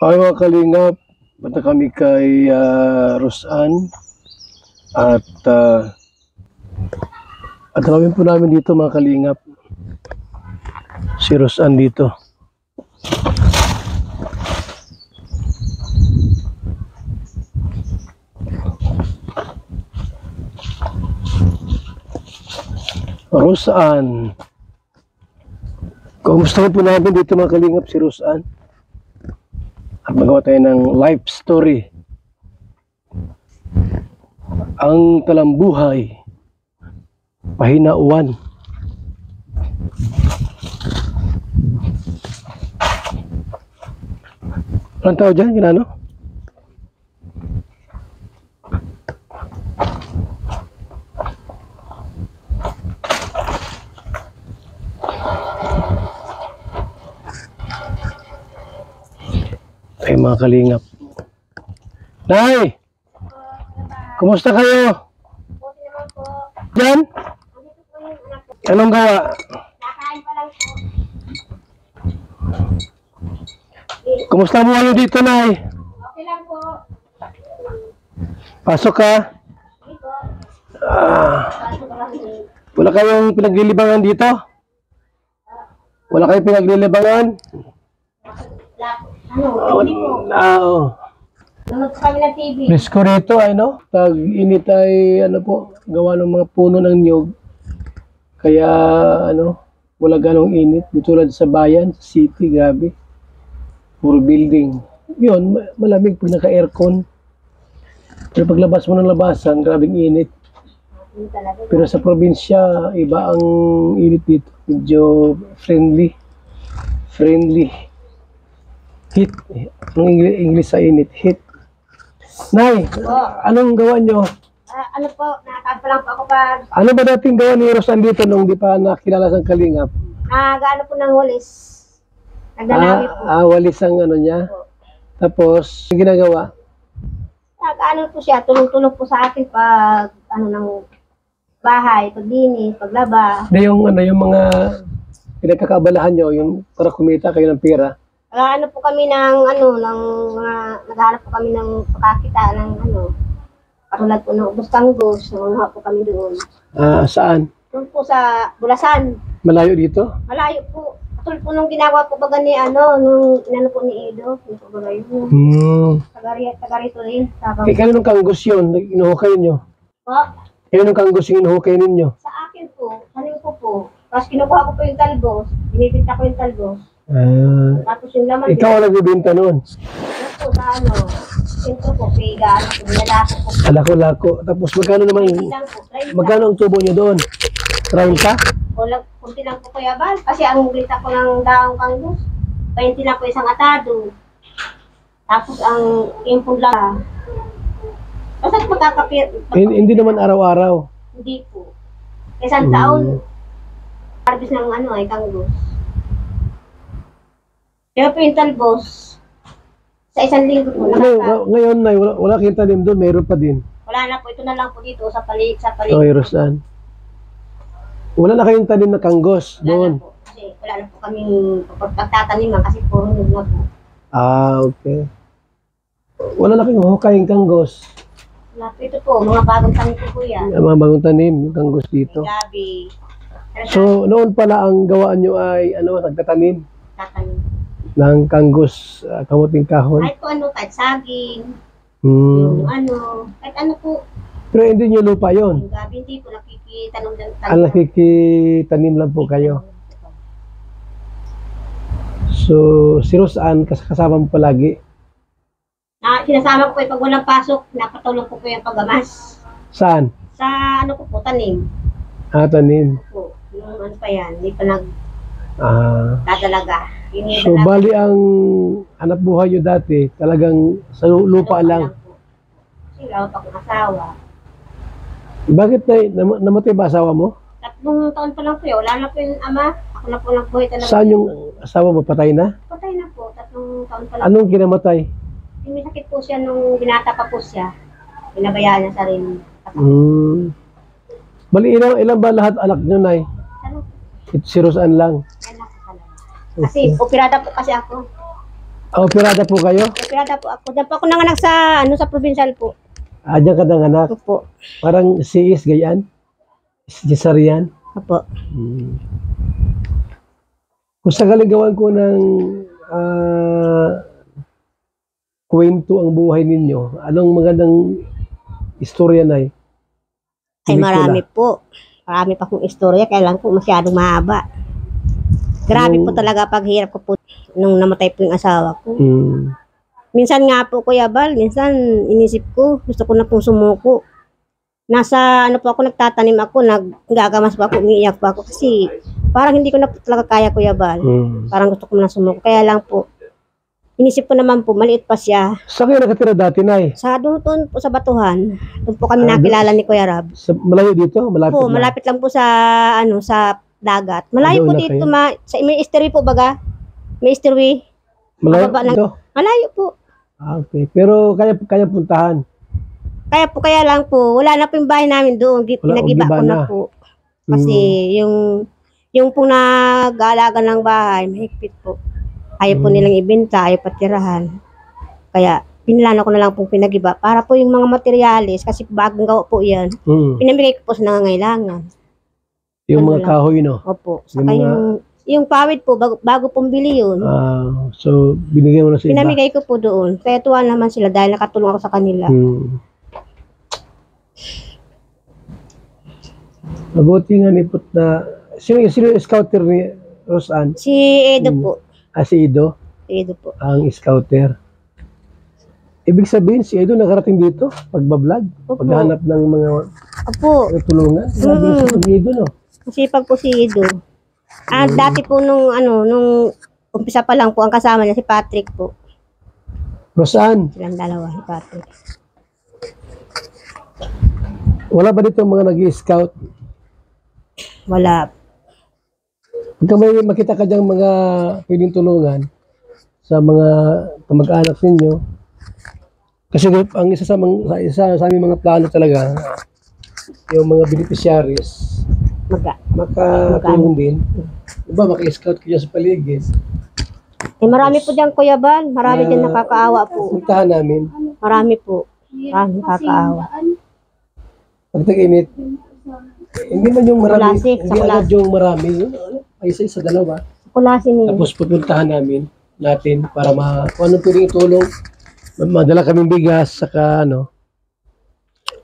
Ay mga kalingap, punta kami kay Rosan at atawagin po namin dito mga kalingap si Rosan dito. Rosan, kumusta po namin dito mga kalingap si Rosan? At magawa tayo ng life story. Ang talambuhay, pahinauan. Anong tao dyan? Ginano? Ay mga kalingap. Nay! Kumusta kayo? Diyan? Anong gawa? Nakain pa lang po. Kumusta mo ano dito, Nay? Okay lang po. Pasok ka? Hindi po. Pasok ka lang. Wala kayong pinaglilibangan dito? Wala kayong pinaglilibangan? Hindi po. Oo. Nanood sa kami ng TV. Presko rito ay no? Pag init ay ano po, gawa ng mga puno ng niyog. Kaya ano, wala ganong init. Dito lang sa bayan, sa city, grabe. Puro building. Yun, malamig pag naka-aircon. Pero paglabas mo ng labasan, grabing init. Hindi talaga. Pero sa probinsya, iba ang init dito. Medyo friendly. Friendly. Heat. Anong English sa init? Heat. Nay, anong gawa nyo? Ano po, nakakaan pa lang po ako pag Ano ba dating gawa ni Rosan dito nung di pa nakilala sa Kalingap? nag-ano po ng walis. Nagdalawi po. Walis ang ano niya. Po. Tapos, ang ginagawa? Nag-ano po siya, tulong-tulong po sa akin pag ano ng bahay, paglinis, paglaba. Na yung, ano, yung mga pinagkakaabalahan nyo, yung para kumita kayo ng pera. Ano po kami ng ano, ng mga, naghahanap po kami ng pakakita ng ano, katulad po ng ubos kanggos, nanguha po kami doon. Saan? Doon po sa Bulasan, Malayo dito? malayo po. Katulad po nung ginawa po baga ni ano, nung inano po ni Edo, yung po baga yun. Taga rito rin. Eh, kailan nung kanggos yun? Inuhukay nyo? Po, Kailan nung kanggos yung inuhukay ninyo? sa akin po, sanin ko po. Tapos kinukuha ko po yung talbos, binibita ko yung talbos. Tapos yung laman Ikaw ang nagbibenta noon. Yan po sa ano, sintro po, piga, ano po, nilalako po. Lako-lako. Tapos magkano naman, Kunti lang po, 30. magkano ang tubo nyo doon? 30? Kunti lang po kuya Bal, kasi ang bita ko ng daong kanggos, 20 lang po isang atado. Tapos ang impong lang. Basta magkakapir, Hindi naman araw-araw. hindi po. Isang taon, harvest ng ano ay kanggos. Kaya po yung talbos, sa isang linggo po, Ngayon, Nay, wala kayong tanim doon, mayroon pa din. wala na po, ito na lang po dito sa palig, Okay, Rosan. Wala na kayong tanim na kanggos Wala na doon. po, kasi wala na po kaming pagtataniman kasi puro nung na po. Okay. Wala na kayong hukayong kanggos. Wala po, ito po, mga bagong tanim po kuya. Ang mga bagong tanim, yung kanggos dito. Gabi. So, noon pala ang gawaan nyo ay, nagtatanim Tatanim. ng kanggos, kamuting kahoy. Kahit po ano, kahit saging, Hmm. yung ano, kahit ano po, Pero hindi nyo lupa yon. yung gabi hindi po nakikitanong ng Ang nakikitanim lang po kayo. So, si Rosan, kasama mo palagi. Sinasama ko po pag walang pasok, napatulong ko po yung paggamas. Saan? Sa ano ko po, tanim Tanim. po. Yung ano pa yan, hindi pa Ah. nagdadalaga. Yun yung So, bali ang hanap buhay nyo dati, talagang sa lupa lang. Sila pa akong asawa. Bakit namatay ba asawa mo? 3 taon pa lang po yun. Wala na po yung ama. Ako na po nagbuhay talaga. Saan yung asawa mo? Patay na? Patay na po. 3 taon pa lang. Anong kinamatay? May sakit po siya nung binata pa po siya. Pinabayaan niya sarili. Bali, ilan ba lahat anak nyo, Nay? Ano? Si Rosan lang. Yan ako talaga. Kasi operada po kasi ako. Operada po kayo? Operada po ako. Diyan po ako nanganak sa, sa provincial po. Diyan ka nanganak? Opo. Parang CS, ganyan? Jesarian? Opo. Kung sakaling gawan ko ng kwento ang buhay ninyo, anong magandang istorya na Ay, marami po. Marami pa kong istorya, kaya lang po masyadong mahaba. Grabe po talaga paghirap ko po nung namatay po yung asawa ko. Minsan nga po, Kuya Bal, minsan inisip ko, gusto ko na pong sumuko. Nasa ano po ako, nagtatanim ako, naggagamas pa ako, umiiyak pa ako kasi parang hindi ko na po talaga kaya, Kuya Bal. Parang gusto ko na sumuko. Kaya lang po, inisip ko naman po, maliit pa siya. Saan kayo nakatira dati, Nay? Sa doon po sa Batuhan, doon po kami nakilala ni Kuya Rab. Malayo dito? Malapit Po, na? malapit lang po sa sa dagat. Malayo Doon po na dito, kayo? sa may estuary po baga. May estuary. Malayo Mababa lang. dito? Malayo po. Okay. Pero kaya puntahan? Kaya lang po, wala na po yung bahay namin doon. Pinagiba ko na po. Kasi yung pong nag-aalaga ng bahay, mahigpit po. Ayaw po nilang ibenta, ayaw patirahan. Kaya pinlano ko na lang pong pinagiba para po yung mga materyales, kasi bagong gawa po yan, pinamigay ko po sa nangangailangan. Yung Ano mga lang? kahoy, no? Opo. Saka yung pawid po, bago pong bili yun. So, binigay mo na sa iba? Pinamigay ko po doon. Kaya tuwa naman sila dahil nakatulong ako sa kanila. Mabuti nga nipot na... Sino yung scouter ni Rosanne? Si Edo po. Si Edo? Si Edo po. Ang scouter. Ibig sabihin, si Edo nakarating dito, pagbablog, Opo. paghahanap ng mga Opo. tulungan. Sabi si Edo, no? Masipag po si Edo. Dati po nung umpisa pa lang po, ang kasama niya si Patrick po. Rosanne, Silang dalawa, si Patrick. wala ba dito mga nag-i-scout? Wala. Pagka may makita ka diyang mga pwedeng tulungan sa mga kamag-anak ninyo, kasi ang isa sa aming mga plano talaga, yung mga beneficiaries, makatulong din. Diba, maka-scout ka dyan sa paligid. Marami po dyan, Kuya Bal. Marami dyan nakakaawa po. Puntahan namin. Marami po. Marami nakakaawa. Pag tag-init, hindi man yung marami, Kulasik, hindi agad yung marami, ay isa dalawa. Kulasin niyo. Tapos pupuntahan natin para kung ano pwedeng itulong. Madala kaming bigas, saka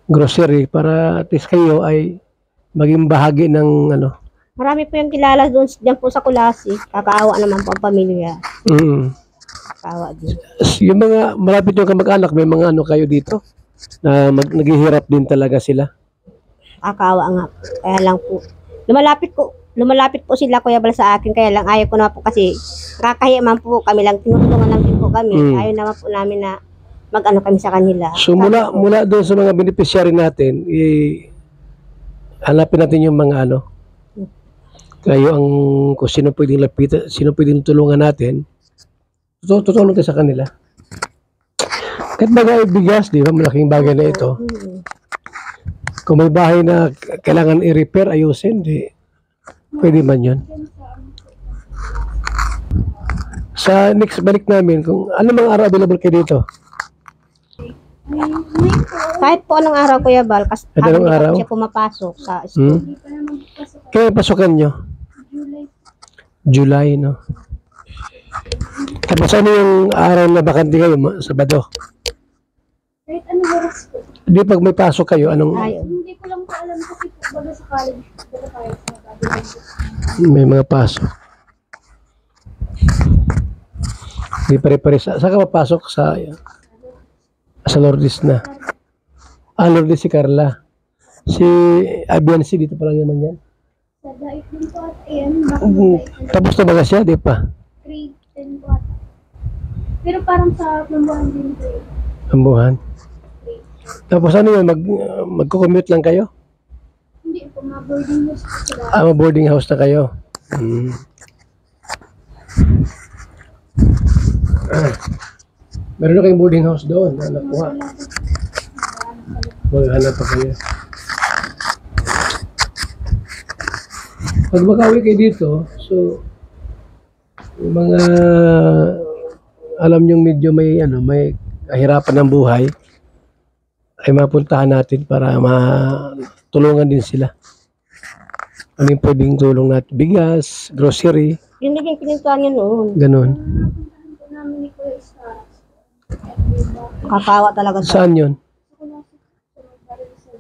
grocery, para at least kayo ay maging bahagi ng Marami po yung kilala doon dyan po sa Kulasi. Kakaawa naman po ang pamilya. Kakaawa din. Yung mga malapit yung kamag-anak, may mga kayo dito na naghihirap din talaga sila. Kakaawa nga. Kaya lang po. Lumalapit po sila, Kuya Bal, sa akin. Kaya lang ayaw ko na po kasi kakahiya man po kami lang. Tinutulungan lang din po kami. Ayaw naman po namin na kami sa kanila. So mula doon sa mga beneficiary natin, hanapin natin yung mga kayo kung sino pwedeng lapitan, sino pwedeng tulungan natin, tutulong tayo sa kanila. Kahit bagay bigas, di ba, malaking bagay na ito. Kung may bahay na kailangan i-repair, ayusin, pwede man yun. Sa next balik namin, kung ano mga araw available kayo dito? Kahit po anong araw, Kuya Bal, kasi anong araw? Siya pumapasok sa school. Kaya pasukan nyo? July, no? Tapos ano yung araw na bakante kayo? Sabado? Kahit ano oras po. Di pag may pasok kayo, anong... Hindi ko lang po alam kasi po baga sa college. Baga tayo sa may mga pasok. Di pare-pare. Saan ka papasok? Sa Lourdes na. Lourdes si Carla. Si Abiansi, dito pa lang naman yan. Sa daig din po at ayan. Tapos na ba siya? Di pa? Grade 10 po at. Pero parang sa pambuhan din po eh. Ambuhan. Tapos ano yun? Magko-commute lang kayo? Hindi po, mga boarding house po sila. Boarding house na kayo. Meron na kayong boarding house doon na nakuha. Maghanap pa kayo. Pag makawi kayo dito, so yung mga alam nyo medyo may kahirapan ng buhay, ay mapuntahan natin para matulungan din sila. Ano yung pwedeng tulong natin? Bigas, grocery, Yun din yung pinintuan niya noon. ganun. Napuntahan po namin ni Kuya Star. Kakawa talaga siya. Saan yun? Ako na sa Barisal.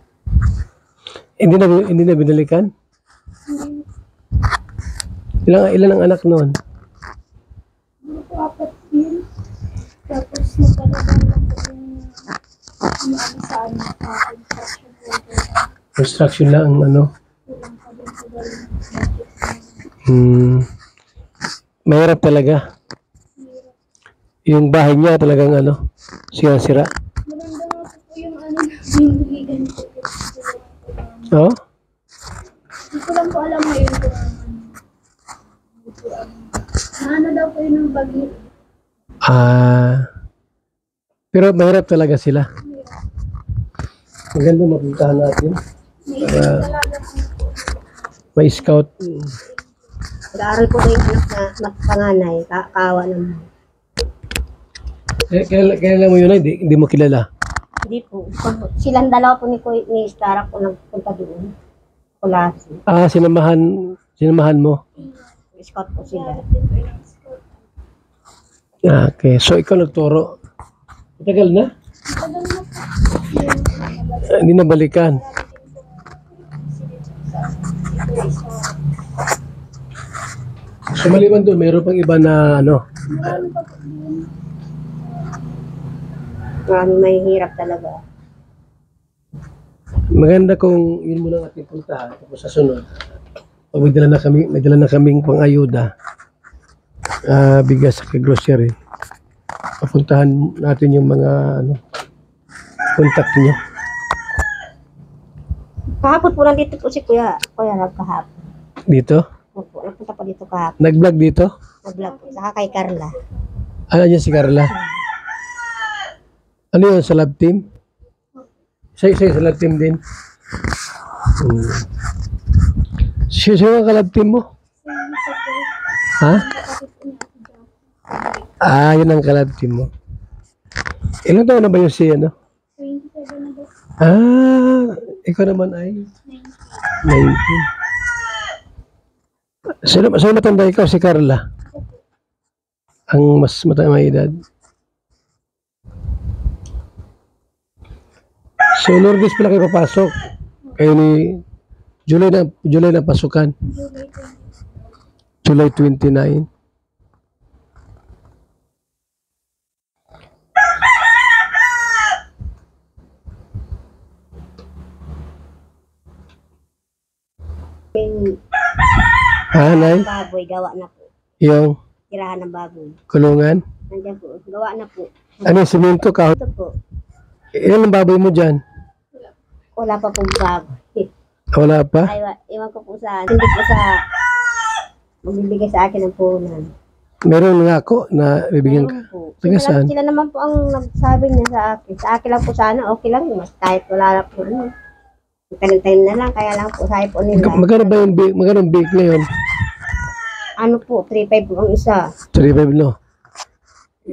Hindi na binalikan? Ilan ang anak noon? Ano po, 4 yun. Tapos nagkalaban lang po yung sa ano, construction worker. Construction lang, ano? Kulang pa din sa galing. Mahirap talaga. Yung bahay niya talagang sira-sira. Maganda nga po yung ano, yung bigan po. Oh? Hindi ko lang po alam ngayon kung ano daw po yun ng bagyo. Pero mahirap talaga sila. Maganda mapuntahan natin. May scout. Nag-aaral po na yung anak na panganay. Kakawa naman. Kailan mo yun ay hindi mo kilala? Hindi po. Silang dalawa po ni Stara po nagpunta doon. Kulasi. Sinamahan mo. Scout po sila. Okay, so ikaw nagturo. Matagal na? Hindi na balikan. So maliban doon, mayroon pang iba na May hirap talaga. maganda kung yun muna ang ating puntahan. Tapos sa sunod, pag may dala na kaming pang-ayuda, bigas sa grocery, papuntahan natin yung mga contact niyo. Kahapon po nandito po si Kuya Rab kahapon. Dito? Opo, nagpunta po dito kahapon. Nag-vlog dito? Nag-vlog po. Saka kay Carla. Ano niya si Carla? Ano yun, sa lab team? Siya sa lab team din? Siya ang ka-lab team mo? Ha? Yun ang ka-lab team mo. Ilang taon na ba yung si 27 na ba? Ikaw naman ay 19. Sino matanda ikaw? Si Carla? Ang mas matanda may edad? So, Lourdes pala kayo papasok. Kayo ni July na pasukan. July 29. Nay? Baboy, gawa na po. Yung Tirahan ng baboy. kulungan? Nandiyan po. Gawa na po. Ano yung simento ka? Ito po. Ilan ang baboy mo dyan? Wala pa pong baboy. Wala pa? Ay, iwan ko po sa, hindi po sa, magbibigay sa akin ng punan. Meron nga ako na bibigyan ka. Meron po. Taga saan? Sila naman po ang nagsabi niya sa akin. Sa akin lang po sana, okay lang. Mas kahit wala na po. Tanim-tanim na lang, kaya lang po sabi po nila. Magkano ba yung bake? Magkano yung bake ngayon? Ano po, 3.5 po ang isa. 3.5 no?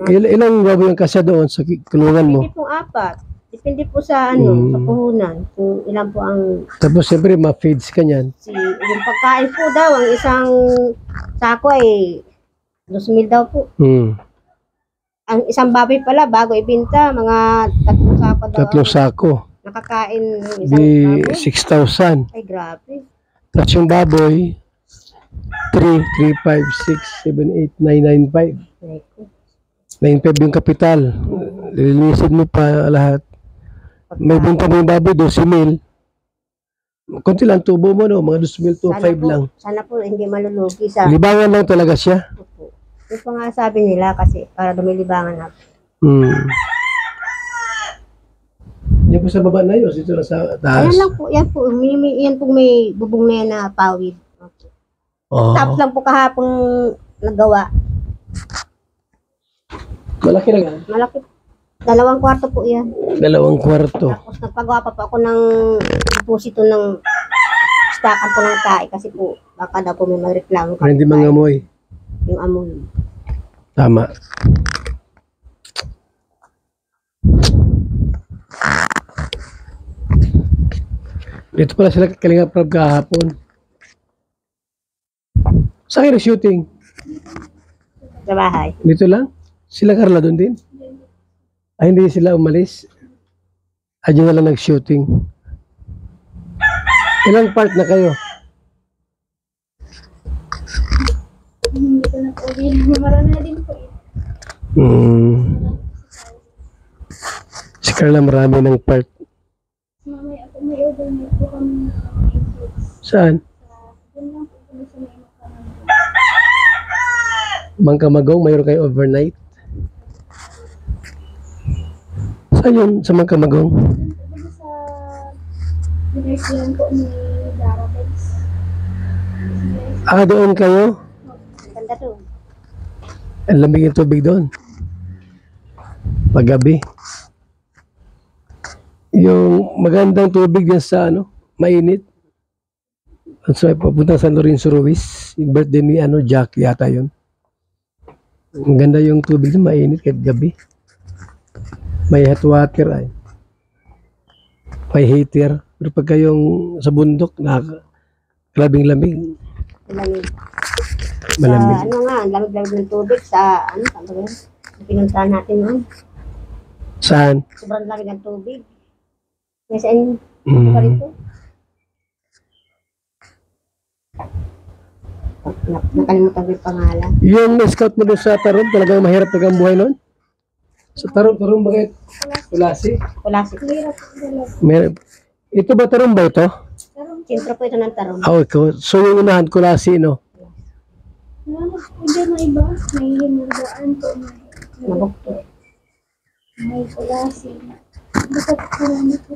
Ilang baboy ang kasya doon sa kulungan mo? Hindi po 4. Depende po sa ano, sa puhunan. Kung ilan po ang Tapos siyempre ma-feeds ka niyan. yung pagkain po daw, ang isang sako ay 2,000 daw po. Ang isang baboy pala, bago ibenta, mga 3 sako daw. 3 sako. Nakakain ng isang Di baboy. 6,000. Ay, grabe. Tapos yung baboy, 3, 5, 6, 7, 8, 9, 9, 5. Ay, ko. 9.5 yung kapital. Lilinisin mo pa lahat. May bunta mo yung baboy, 12,000. Kunti lang tubo mo, no? Mga 2,000 to 5 lang. Sana po hindi malulugi sa Libangan lang talaga siya. po. Yung pa nga sabi nila kasi para dumilibangan na. Yan po sa baba na yun, dito lang sa taas. Ayan lang po, yan po. Yan po may bubong na yan na pawid. Okay. Tapos lang po kahapon nagawa. Malaki lang yan. Malaki. 2 kwarto po yan. 2 kwarto. Tapos nagpagawa pa po ako ng deposito ng stockan po ng tae kasi po baka daw po may magreklamo. Para hindi mangamoy. Yung amoy. Tama. Dito pala sila Kalinga Prab kahapon. Saan kayo shooting? Sa bahay. Dito lang? Sila Carla doon din? Ay, hindi sila umalis. Ay, na lang nag-shooting. Ilang part na kayo? Hindi ko na po. Marami na din po eh. Si Carla marami ng part. Mamaya ako may overnight po kami ng Saan? doon lang po kami sa may makanan. Mangkamagong, mayroon kayo overnight? Saan yun sa Mangkamagong? Doon sa university po ni Darabes. Ah, doon kayo? Ganda to. Ang lamig yung tubig doon. Paggabi. Yung magandang tubig yan sa mainit. So, papunta San Lorenzo Ruiz. Yung birthday ni Jack yata yun. Ang ganda yung tubig na mainit kahit gabi. May hot water ay. May heater. Pero pagka yung sa bundok, labing lamig. Malamig. Malamig. Sa ang lamig-lamig ng tubig sa saan ba yun? Pinuntahan natin noon. Saan? Sobrang lamig ng tubig. May sa inyo pa Mm. rito. Nakalimutan ko yung pangalan. Yung na-scout mo doon sa Tarom, talagang mahirap ang buhay noon? Sa Tarom bakit? Kulasi? Wala si Hirap po talaga. Mer ito ba Tarom ba ito? Sintro po ito ng tarong. Ah, ikaw. So yung unahan, Kulasi, no? Salamat po dyan na iba. May hinardaan po. Nabukto. May kulasi. Dapat salamat po.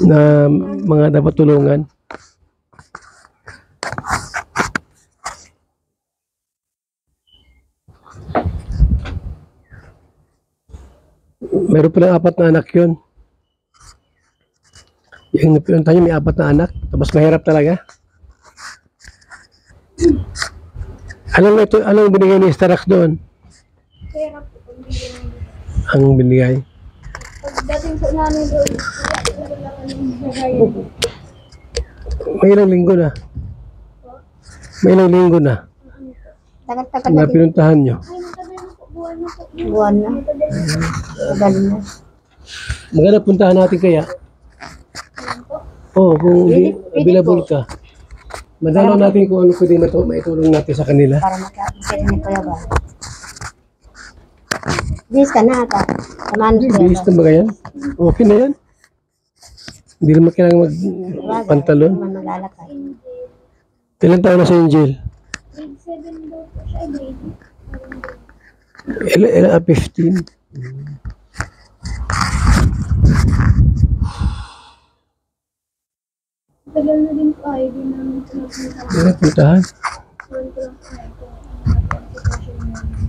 Na mga dapat tulungan. Meron palang 4 na anak yun. Yung napinunta niyo may 4 na anak. Tapos mahirap talaga. Anong binigay ni Starax doon? Hirap po kung bigyan. Ang binigay. Pagdating po namin doon, wala kami nagayon. May ilang linggo na. May ilang linggo na. Tagal-tagal Na na pinuntahan nyo. Ay, matagal na po. Buwan na po. buwan na. Matagal na. Tagal na. Maganda puntahan natin kaya. Oo, kung Pwede available po. ka. Madalaw natin kung ano pwedeng maitulong natin sa kanila. Para makapit ni Kuya Ba. Bis ka na ata. Samahan mo si Kuya Bihis Ba. na ba yan? Okay na yan. Hindi naman kailangan magpantalon. Hindi man maglalakad. Ilan taon na sa Angel? Grade 7 daw po siya. Grade 15. Tagal na din po ay di namin pinapunta. Hindi na puntahan. Sorry ko lang po ay ito. Ang sitwasyon namin.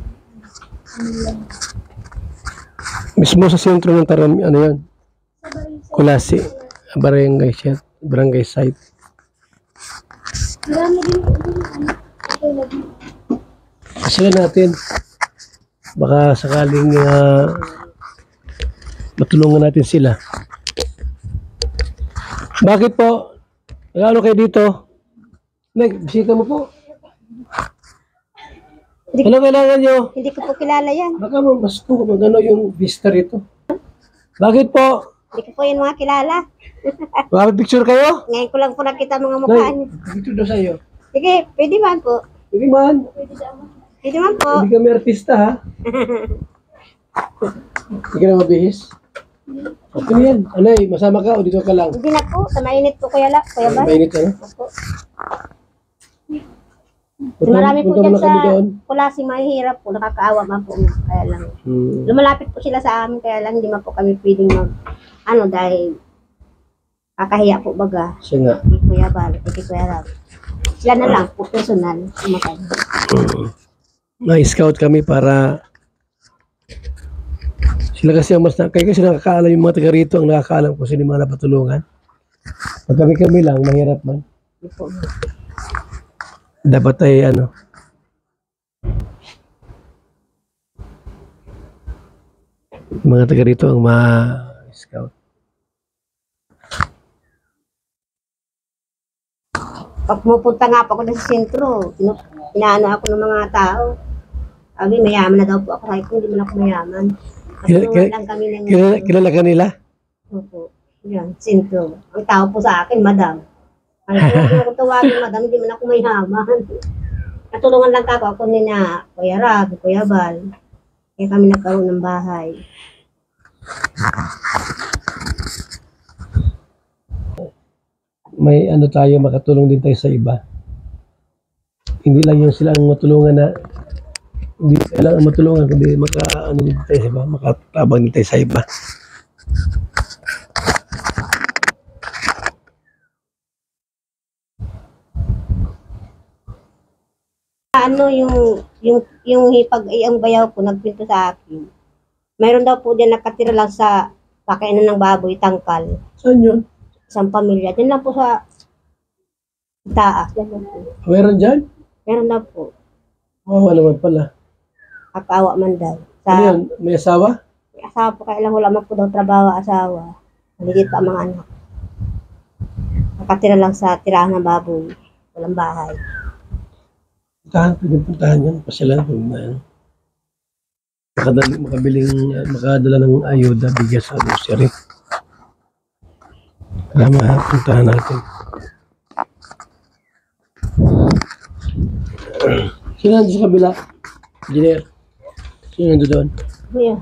Mismo sa sentro ng Taram, ano yan? Sa Barisa. Kulasi. Barangay siya. Barangay site. Marami din po doon. Tulad mo. Sila natin. Baka sakaling matulungan natin sila. Bakit po? Ano kayo dito? Nag, bisita mo po. Ano kailangan nyo? Hindi ko po kilala yan. Baka mas kung ano yung vista rito. Bakit po? Hindi ko po yun mga kilala. Bakit picture kayo? Ngayon ko lang po nakita mga mukha Nay, niyo. picture daw sa'yo. Sige, pwede man po. Hindi man. Pwede man po. Hindi kami artista ha. Hindi ka na mabihis. Okay na yan. Anay, masama ka o dito ka lang? Hindi na po. Sa mainit po Kuya Ba. Mainit ano? Opo. Marami po punta dyan muna kami sa doon. Kulasi mahihirap po. Nakakaawa man po. Kaya lang. Hmm. Lumalapit po sila sa amin. Kaya lang hindi man po kami pwedeng dahil kakahiya po baga. Siya nga. Kay Kuya Bal. Kay Kuya Rab. Sila na lang po. Personal. Sumakay. Na-scout kami para sila kasi ang mas kaya kasi nakakaalam yung mga taga rito ang nakakaalam kung sino yung mga napatulungan. Pag kami lang, mahirap man. Hindi po. Dapat ay mga taga rito ang ma-scout. Pag pumupunta nga po ako na sa sentro, inaano ako ng mga tao. Sabi, mayaman na daw po ako. Sabi ko, hindi man ako mayaman. Katulungan lang kami ng... Kilala ka nila? Opo. Yan, sentro. Ang tao po sa akin, madam. Ang ko tawagin, madam, hindi man ako mayaman. Natulungan lang ako ni na Kuya Rab, Kuya Bal. Kaya kami nagkaroon ng bahay. May ano tayo, makatulong din tayo sa iba. Hindi lang yung sila ang matulungan na hindi kailangan matulungan, kundi maka-ano din tayo sa iba, makatabang din tayo sa iba. Ano yung hipag ay ang bayaw ko nagpinto sa akin. Mayroon daw po diyan nakatira lang sa pakainan ng baboy, tangkal. Saan yun? Isang pamilya. Diyan lang po sa taas. Diyan lang po. Meron dyan? Meron daw po. Oo, naman pala. Kakawa man daw. Sa Ano yun? May asawa? may asawa po, kaya lang wala man po daw trabaho asawa. Maligit pa ang mga anak. Nakatira lang sa tirahan ng baboy. Walang bahay. Puntahan, pwede puntahan yan. Pasyalan kung na. Makadala ng ayuda, bigas sa grocery. Kaya puntahan natin. Sino nandun sa kabila? Engineer. Sino nandun doon? Kuya.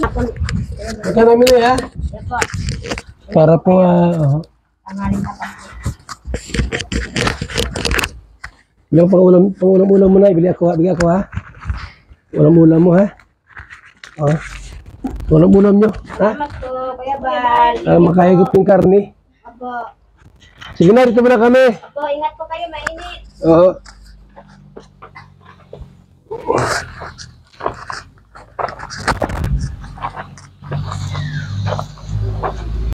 Ako, Punta namin na ha? yan po. Para po, Tangaling ka pa. yung pang-ulam mo na, bigyan ako ha? Ulam mo ha? Ulam nyo, ha? Salamat po, Kuya Bal. Makahigop yung karne. Apo. Sige na, dito muna kami. Apo, ingat po kayo, mainit. Oo.